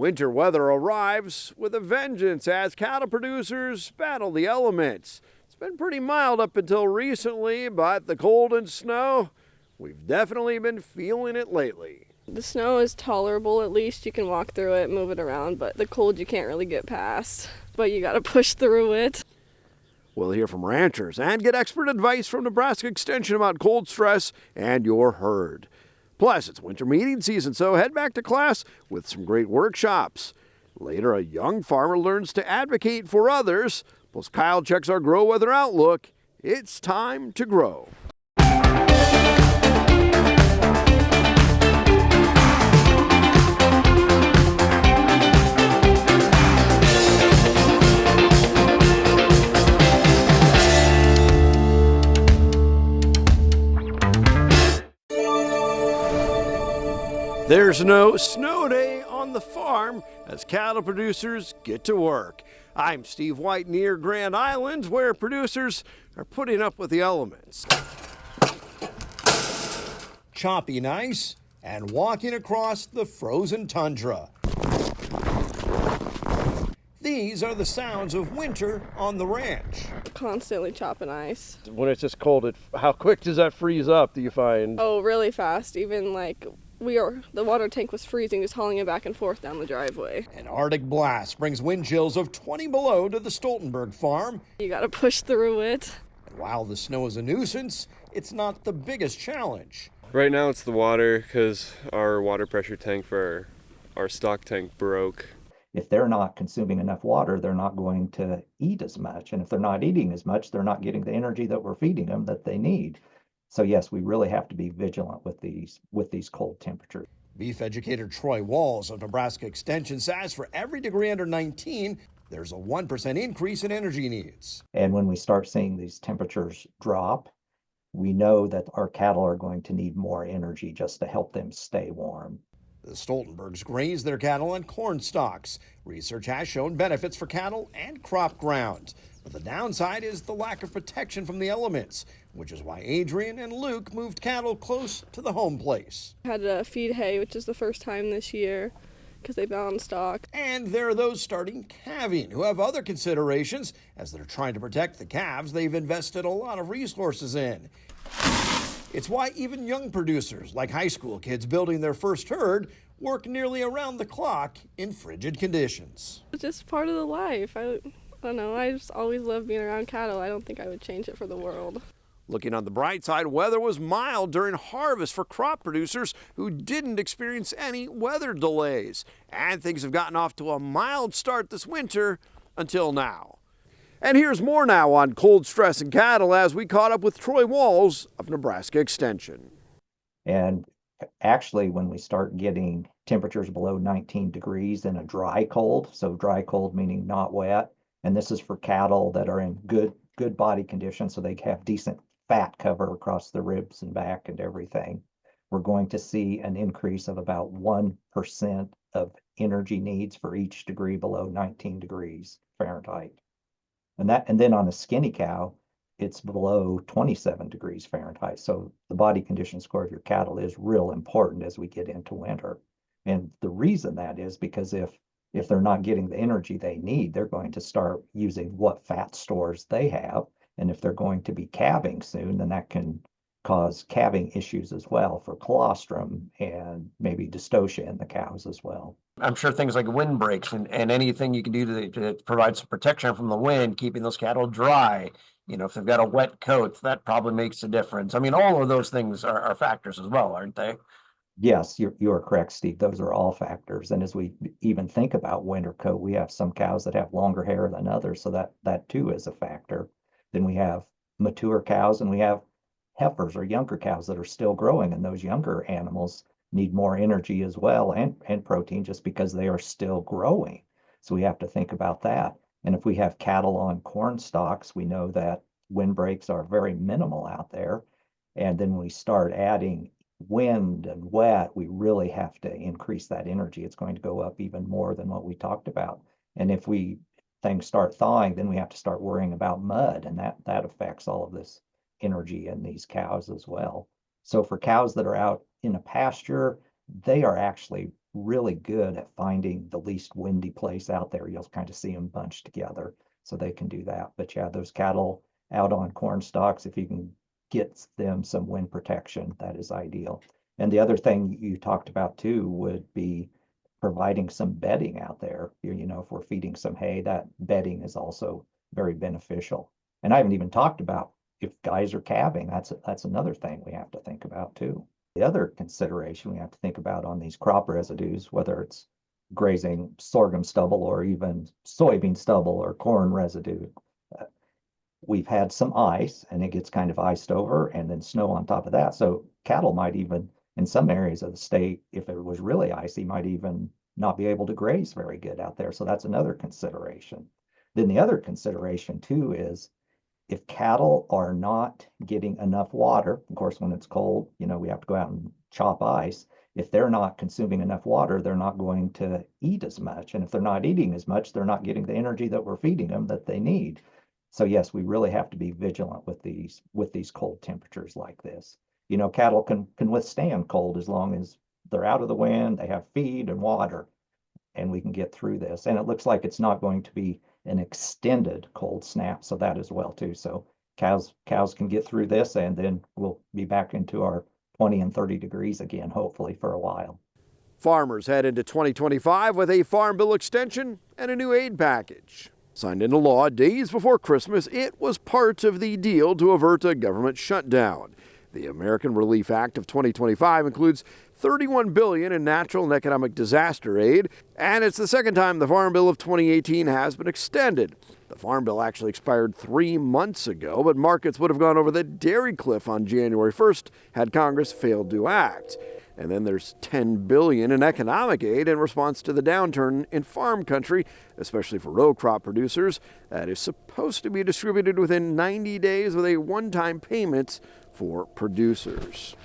Winter weather arrives with a vengeance as cattle producers battle the elements. It's been pretty mild up until recently, but the cold and snow, we've definitely been feeling it lately. The snow is tolerable, at least you can walk through it, move it around, but the cold you can't really get past, but you gotta push through it. We'll hear from ranchers and get expert advice from Nebraska Extension about cold stress and your herd. Plus, it's winter meeting season, so head back to class with some great workshops. Later, a young farmer learns to advocate for others. Plus, Kyle checks our grow weather outlook. It's time to grow. There's no snow day on the farm as cattle producers get to work. I'm Steve White near Grand Island, where producers are putting up with the elements. Chopping ice and walking across the frozen tundra. These are the sounds of winter on the ranch. Constantly chopping ice. When it's just cold, how quick does that freeze up, do you find? Oh, really fast. Even the water tank was freezing, just hauling it back and forth down the driveway. An Arctic blast brings wind chills of 20 below to the Stoltenberg farm. You gotta push through it. And while the snow is a nuisance, it's not the biggest challenge. Right now it's the water, because our water pressure tank for our stock tank broke. If they're not consuming enough water, they're not going to eat as much. And if they're not eating as much, they're not getting the energy that we're feeding them that they need. So yes, we really have to be vigilant with these cold temperatures. Beef educator Troy Walls of Nebraska Extension says for every degree under 19, there's a 1% increase in energy needs. And when we start seeing these temperatures drop, we know that our cattle are going to need more energy just to help them stay warm. The Stoltenbergs graze their cattle on corn stalks. Research has shown benefits for cattle and crop ground. But the downside is the lack of protection from the elements, which is why Adrian and Luke moved cattle close to the home place. I had to feed hay, which is the first time this year, because they've been on stock. And there are those starting calving who have other considerations as they're trying to protect the calves they've invested a lot of resources in. It's why even young producers, like high school kids building their first herd, work nearly around the clock in frigid conditions. It's just part of the life. I don't know, I just always loved being around cattle. I don't think I would change it for the world. Looking on the bright side, weather was mild during harvest for crop producers who didn't experience any weather delays. And things have gotten off to a mild start this winter until now. And here's more now on cold stress in cattle as we caught up with Troy Walls of Nebraska Extension. And actually, when we start getting temperatures below 19 degrees in a dry cold, so dry cold meaning not wet, and this is for cattle that are in good body condition, so they have decent fat cover across the ribs and back and everything, we're going to see an increase of about 1% of energy needs for each degree below 19 degrees Fahrenheit. And then on a skinny cow, it's below 27 degrees Fahrenheit. So the body condition score of your cattle is real important as we get into winter. And the reason that is because if they're not getting the energy they need, they're going to start using what fat stores they have. And if they're going to be calving soon, then that can cause calving issues as well for colostrum and maybe dystocia in the cows as well. I'm sure things like wind breaks and anything you can do to provide some protection from the wind, keeping those cattle dry. You know, if they've got a wet coat, that probably makes a difference. I mean, all of those things are factors as well, aren't they? Yes, you're correct, Steve. Those are all factors. And as we even think about winter coat, we have some cows that have longer hair than others. So that too is a factor. Then we have mature cows and we have heifers or younger cows that are still growing, and those younger animals need more energy as well and protein just because they are still growing. So we have to think about that. And if we have cattle on corn stalks, we know that wind breaks are very minimal out there. And then we start adding wind and wet, we really have to increase that energy. It's going to go up even more than what we talked about. And if things start thawing, then we have to start worrying about mud, and that affects all of this energy in these cows as well. So for cows that are out in a pasture, they are actually really good at finding the least windy place out there. You'll kind of see them bunched together, so they can do that. But yeah, those cattle out on corn stalks, if you can get them some wind protection, that is ideal. And the other thing you talked about too would be providing some bedding out there. If we're feeding some hay, that bedding is also very beneficial. And I haven't even talked about if guys are calving. That's another thing we have to think about too. The other consideration we have to think about on these crop residues, whether it's grazing sorghum stubble or even soybean stubble or corn residue, we've had some ice and it gets kind of iced over and then snow on top of that. So cattle might even, in some areas of the state, if it was really icy, might even not be able to graze very good out there. So that's another consideration. Then the other consideration too is if cattle are not getting enough water, of course, when it's cold, we have to go out and chop ice. If they're not consuming enough water, they're not going to eat as much. And if they're not eating as much, they're not getting the energy that we're feeding them that they need. So yes, we really have to be vigilant with these cold temperatures like this. Cattle can withstand cold as long as they're out of the wind, they have feed and water, and we can get through this. And it looks like it's not going to be an extended cold snap, so that as well too. So cows can get through this, and then we'll be back into our 20 and 30 degrees again, hopefully for a while. Farmers head into 2025 with a Farm Bill extension and a new aid package. Signed into law days before Christmas, it was part of the deal to avert a government shutdown. The American Relief Act of 2025 includes $31 billion in natural and economic disaster aid, and it's the second time the Farm Bill of 2018 has been extended. The Farm Bill actually expired 3 months ago, but markets would have gone over the dairy cliff on January 1st had Congress failed to act. And then there's $10 billion in economic aid in response to the downturn in farm country, especially for row crop producers, that is supposed to be distributed within 90 days with a one-time payment for producers.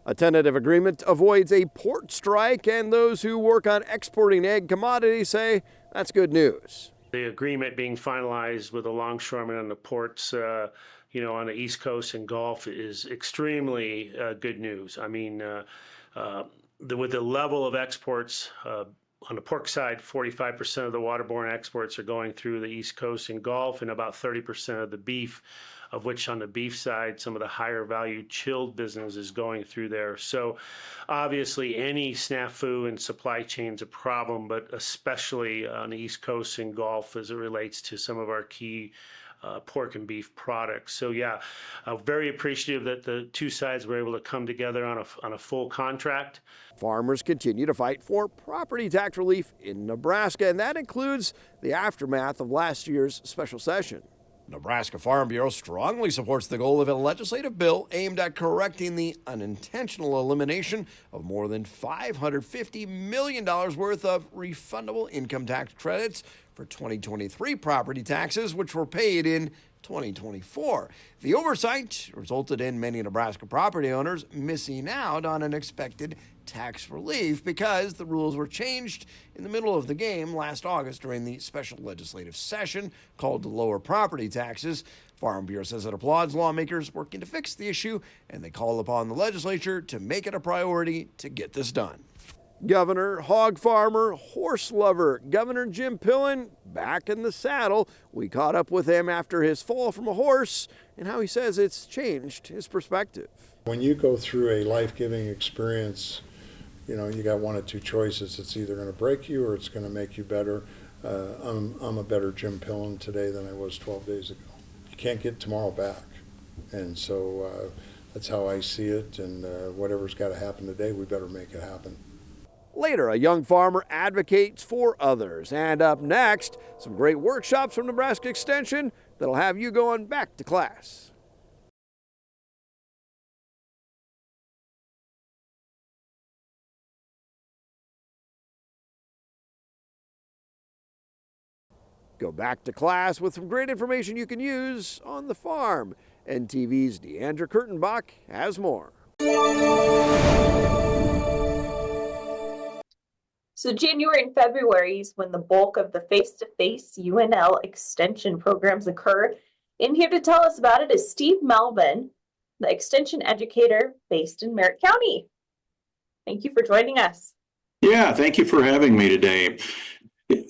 A tentative agreement avoids a port strike, and those who work on exporting egg commodities say that's good news. The agreement being finalized with the longshoremen on the ports, on the East Coast and Gulf is extremely good news. I mean, with the level of exports on the pork side, 45% of the waterborne exports are going through the East Coast and Gulf, and about 30% of the beef, of which on the beef side, some of the higher value chilled business is going through there. So obviously any snafu in supply chain is a problem, but especially on the East Coast and Gulf as it relates to some of our key pork and beef products. So yeah, very appreciative that the two sides were able to come together on a full contract. Farmers continue to fight for property tax relief in Nebraska, and that includes the aftermath of last year's special session. Nebraska Farm Bureau strongly supports the goal of a legislative bill aimed at correcting the unintentional elimination of more than $550 million worth of refundable income tax credits for 2023 property taxes, which were paid in 2024. The oversight resulted in many Nebraska property owners missing out on an expected tax relief because the rules were changed in the middle of the game last August during the special legislative session called to lower property taxes. Farm Bureau says it applauds lawmakers working to fix the issue, and they call upon the legislature to make it a priority to get this done. Governor, hog farmer, horse lover, Governor Jim Pillen back in the saddle. We caught up with him after his fall from a horse and how he says it's changed his perspective. When you go through a life-giving experience, you got one of two choices. It's either going to break you or it's going to make you better. I'm a better Jim Pillen today than I was 12 days ago. You can't get tomorrow back. And so that's how I see it. And whatever's got to happen today, we better make it happen. Later, a young farmer advocates for others. And up next, some great workshops from Nebraska Extension that'll have you going back to class. Go back to class with some great information you can use on the farm. NTV's Deandra Kurtenbach has more. So January and February is when the bulk of the face-to-face UNL extension programs occur. In here to tell us about it is Steve Melvin, the extension educator based in Merritt County. Thank you for joining us. Yeah, thank you for having me today.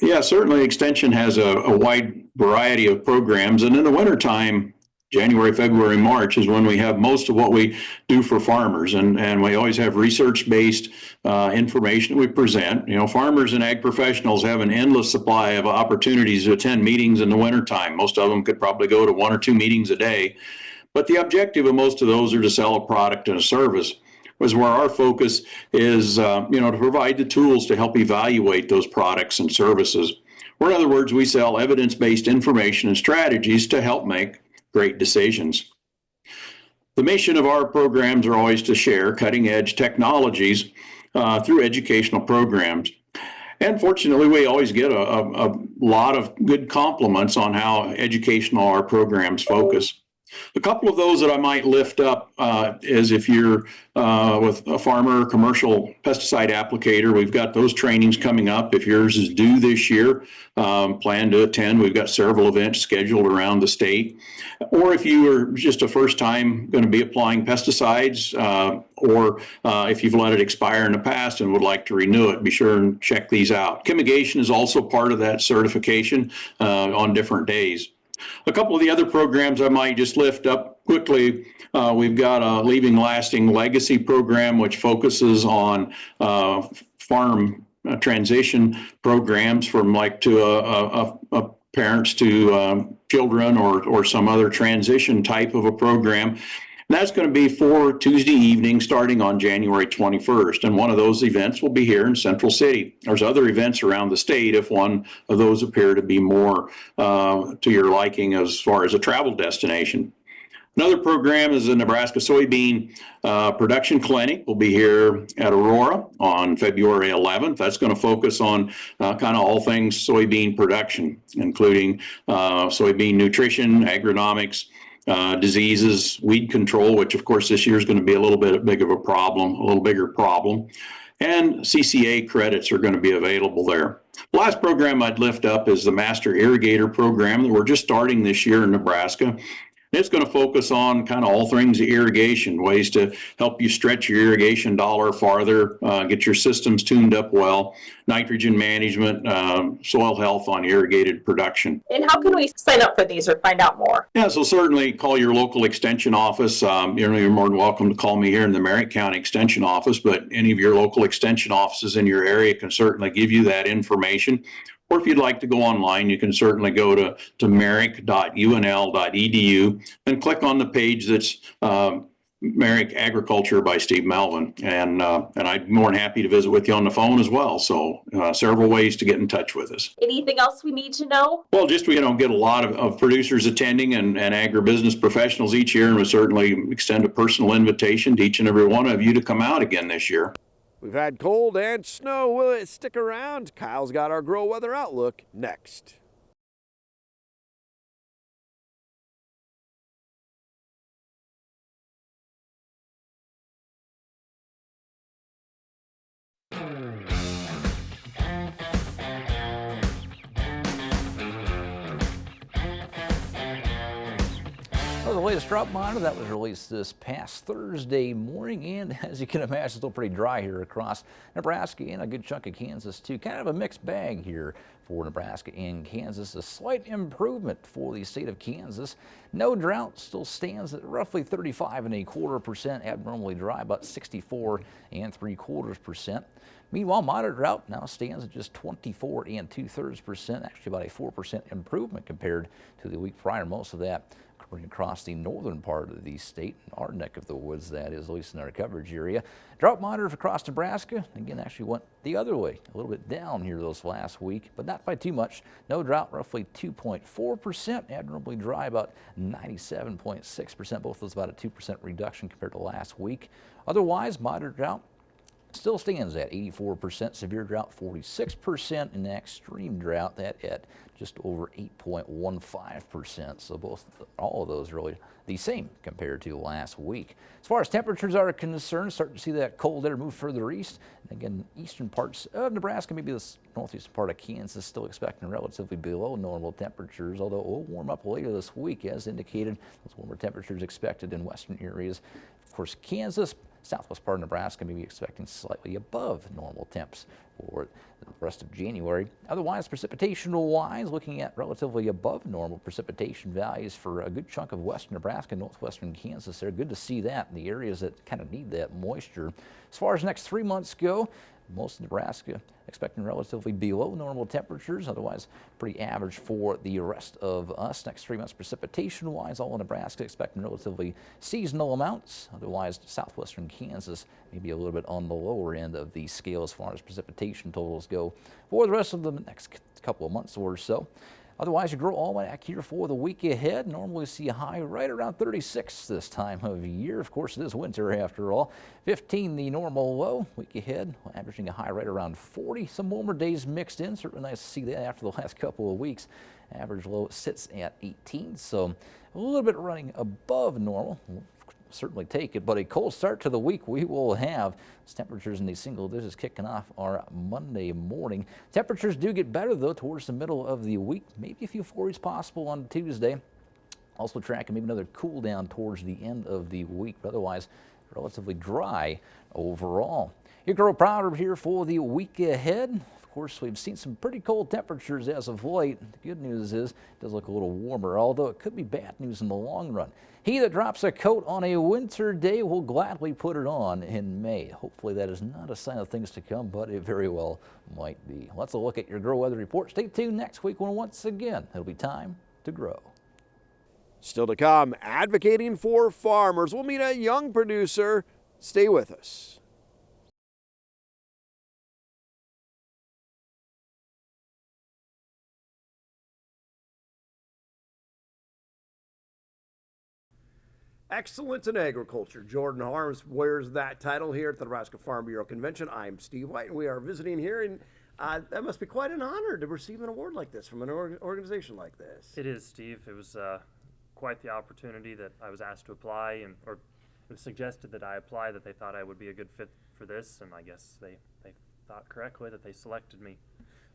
Yeah, certainly Extension has a wide variety of programs, and in the wintertime, January, February, March is when we have most of what we do for farmers, and we always have research-based information we present. You know, farmers and ag professionals have an endless supply of opportunities to attend meetings in the wintertime. Most of them could probably go to 1 or 2 meetings a day, but the objective of most of those are to sell a product and a service. Was where our focus is, to provide the tools to help evaluate those products and services. Or in other words, we sell evidence-based information and strategies to help make great decisions. The mission of our programs are always to share cutting-edge technologies through educational programs. And fortunately, we always get a lot of good compliments on how educational our programs focus. A couple of those that I might lift up is if you're with a farmer or commercial pesticide applicator, we've got those trainings coming up. If yours is due this year, plan to attend. We've got several events scheduled around the state. Or if you are just a first time going to be applying pesticides, or if you've let it expire in the past and would like to renew it, be sure and check these out. Chemigation is also part of that certification on different days. A couple of the other programs I might just lift up quickly. We've got a Leaving Lasting Legacy program, which focuses on farm transition programs from like to a parents to children or some other transition type of a program. And that's going to be for Tuesday evening starting on January 21st. And one of those events will be here in Central City. There's other events around the state if one of those appear to be more to your liking as far as a travel destination. Another program is the Nebraska Soybean Production Clinic. We'll be here at Aurora on February 11th. That's going to focus on kind of all things soybean production, including soybean nutrition, agronomics, diseases, weed control, which of course this year is going to be a little bit big of a problem, a little bigger problem, and CCA credits are going to be available there. The last program I'd lift up is the Master Irrigator program that we're just starting this year in Nebraska. It's going to focus on kind of all things irrigation, ways to help you stretch your irrigation dollar farther, get your systems tuned up well, nitrogen management, soil health on irrigated production. And how can we sign up for these or find out more? Yeah, so certainly call your local extension office. You're more than welcome to call me here in the Merritt County Extension office, but any of your local extension offices in your area can certainly give you that information. Or if you'd like to go online, you can certainly go to merrick.unl.edu and click on the page that's Merrick Agriculture by Steve Melvin. And I'd be more than happy to visit with you on the phone as well. So several ways to get in touch with us. Anything else we need to know? Well, just, get a lot of producers attending and agribusiness professionals each year, and we certainly extend a personal invitation to each and every one of you to come out again this year. We've had cold and snow. Will it stick around? Kyle's got our Grow Weather Outlook next. Well, the latest drought monitor that was released this past Thursday morning, and as you can imagine, still pretty dry here across Nebraska and a good chunk of Kansas too. Kind of a mixed bag here for Nebraska and Kansas. A slight improvement for the state of Kansas. No drought, still stands at roughly 35.25%. Abnormally dry, about 64.75%. Meanwhile, moderate drought now stands at just 24.2%, actually about a 4% improvement compared to the week prior. Most of that occurring across the northern part of the state, our neck of the woods, that is, at least in our coverage area. Drought monitor across Nebraska, again, actually went the other way, a little bit down here this last week, but not by too much. No drought, roughly 2.4%. Abnormally dry, about 97.6%. Both those about a 2% reduction compared to last week. Otherwise, moderate drought still stands at 84%, severe drought 46%, and extreme drought that at just over 8.15%. So all of those really the same compared to last week. As far as temperatures are concerned, starting to see that cold air move further east. And again, eastern parts of Nebraska, maybe this northeastern part of Kansas, still expecting relatively below normal temperatures, although it will warm up later this week as indicated. Those warmer temperatures expected in western areas. Of course, Kansas Southwest part of Nebraska may be expecting slightly above normal temps for the rest of January. Otherwise, precipitation-wise, looking at relatively above normal precipitation values for a good chunk of western Nebraska, northwestern Kansas there. Good to see that in the areas that kind of need that moisture. As far as the next 3 months go, most of Nebraska expecting relatively below normal temperatures, otherwise pretty average for the rest of us. Next 3 months precipitation-wise, all of Nebraska expecting relatively seasonal amounts. Otherwise, southwestern Kansas maybe a little bit on the lower end of the scale as far as precipitation totals go for the rest of the next couple of months or so. Otherwise, your grow almanac here for the week ahead. Normally see a high right around 36 this time of year. Of course, it is winter after all. 15 the normal low. Week ahead, averaging a high right around 40. Some warmer days mixed in. Certainly nice to see that after the last couple of weeks. Average low sits at 18, so a little bit running above normal. Certainly take it, but a cold start to the week we will have. Temperatures in the single digits kicking off our Monday morning. Temperatures do get better though towards the middle of the week. Maybe a few flurries possible on Tuesday. Also tracking maybe another cool down towards the end of the week, but otherwise relatively dry overall. Your Grow Prouder here for the week ahead. Of course, we've seen some pretty cold temperatures as of late. The good news is it does look a little warmer, although it could be bad news in the long run. He that drops a coat on a winter day will gladly put it on in May. Hopefully that is not a sign of things to come, but it very well might be. Let's look at your Grow Weather Report. Stay tuned next week when once again it'll be time to grow. Still to come, advocating for farmers. We'll meet a young producer. Stay with us. Excellence in Agriculture. Jordon Harms wears that title here at the Nebraska Farm Bureau Convention. I'm Steve White, and we are visiting here, and that must be quite an honor to receive an award like this from an organization like this. It is, Steve. It was quite the opportunity that I was asked to apply, or it was suggested that I apply, that they thought I would be a good fit for this, and I guess they thought correctly that they selected me.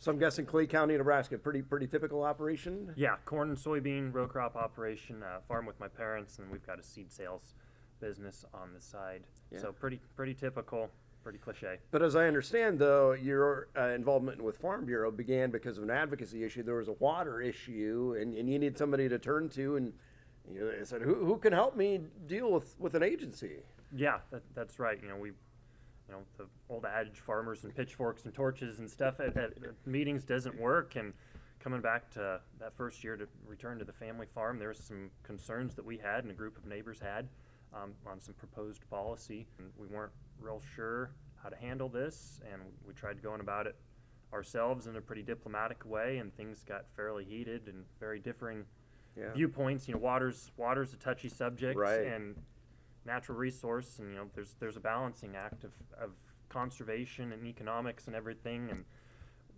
So I'm guessing Clay County, Nebraska, pretty typical operation? Yeah, corn and soybean row crop operation, farm with my parents, and we've got a seed sales business on the side. Yeah. So pretty typical, pretty cliche. But as I understand, though, your involvement with Farm Bureau began because of an advocacy issue. There was a water issue, and you need somebody to turn to, and you said, who can help me deal with an agency? Yeah, that's right. The old adage, farmers and pitchforks and torches and stuff at meetings doesn't work. And coming back to that first year to return to the family farm, there was some concerns that we had and a group of neighbors had on some proposed policy. And we weren't real sure how to handle this, and we tried going about it ourselves in a pretty diplomatic way, and things got fairly heated and very differing viewpoints. Water's a touchy subject, right, and natural resource, and there's a balancing act of conservation and economics and everything, and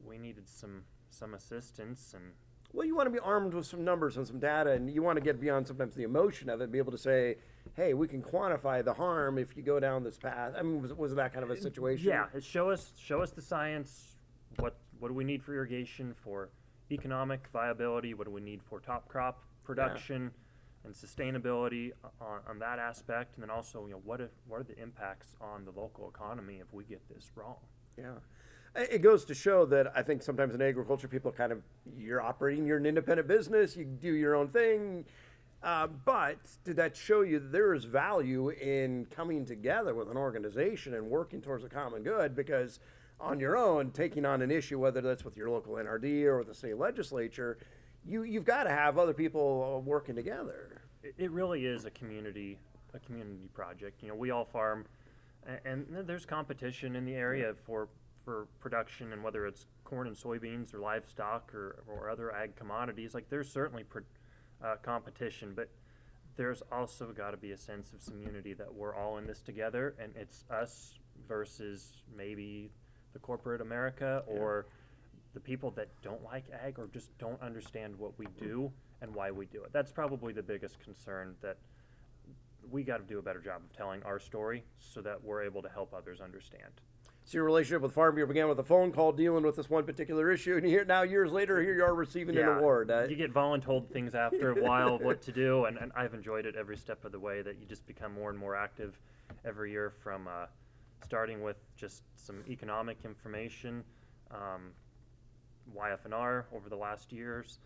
we needed some assistance. And well, you want to be armed with some numbers and some data, and you want to get beyond sometimes the emotion of it, be able to say, hey, we can quantify the harm if you go down this path. I mean, was that kind of a situation? Yeah, show us the science. What do we need for irrigation, for economic viability? What do we need for top crop production? And sustainability on that aspect, and then also, what are the impacts on the local economy if we get this wrong? Yeah, it goes to show that I think sometimes in agriculture, people you're an independent business, you do your own thing, but did that show you that there is value in coming together with an organization and working towards a common good? Because on your own, taking on an issue, whether that's with your local NRD or with the state legislature, you've got to have other people working together. It really is a community project. We all farm, and there's competition in the area for production, and whether it's corn and soybeans or livestock or other ag commodities, there's certainly competition, but there's also got to be a sense of community that we're all in this together, and it's us versus maybe the corporate America or the people that don't like ag or just don't understand what we do and why we do it. That's probably the biggest concern, that we got to do a better job of telling our story so that we're able to help others understand. So your relationship with Farm Bureau began with a phone call dealing with this one particular issue, and now years later, here you are receiving an award. You get voluntold things after a while of what to do, and I've enjoyed it every step of the way, that you just become more and more active every year from starting with just some economic information, YF&R over the last years.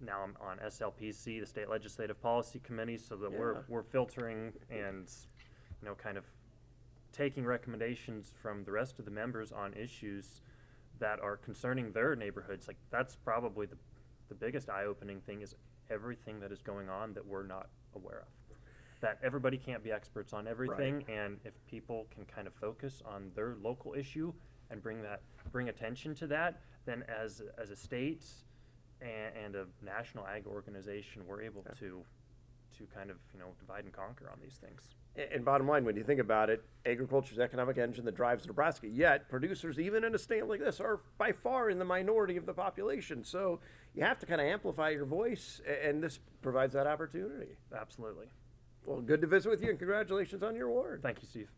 Now I'm on SLPC, the State Legislative Policy Committee, so that we're filtering and kind of taking recommendations from the rest of the members on issues that are concerning their neighborhoods. Like, that's probably the biggest eye-opening thing, is everything that is going on that we're not aware of. That everybody can't be experts on everything, and if people can kind of focus on their local issue and bring attention to that, then as a state and a national ag organization, we're able to kind of divide and conquer on these things. And bottom line, when you think about it, agriculture is the economic engine that drives Nebraska. Yet producers, even in a state like this, are by far in the minority of the population. So you have to kind of amplify your voice, and this provides that opportunity. Absolutely. Well, good to visit with you, and congratulations on your award. Thank you, Steve.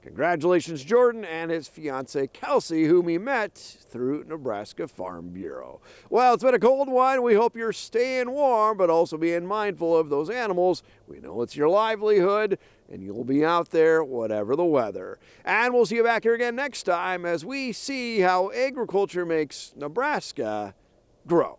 Congratulations, Jordan and his fiancee, Kelsey, whom he met through Nebraska Farm Bureau. Well, it's been a cold one. We hope you're staying warm, but also being mindful of those animals. We know it's your livelihood, and you'll be out there whatever the weather. And we'll see you back here again next time as we see how agriculture makes Nebraska grow.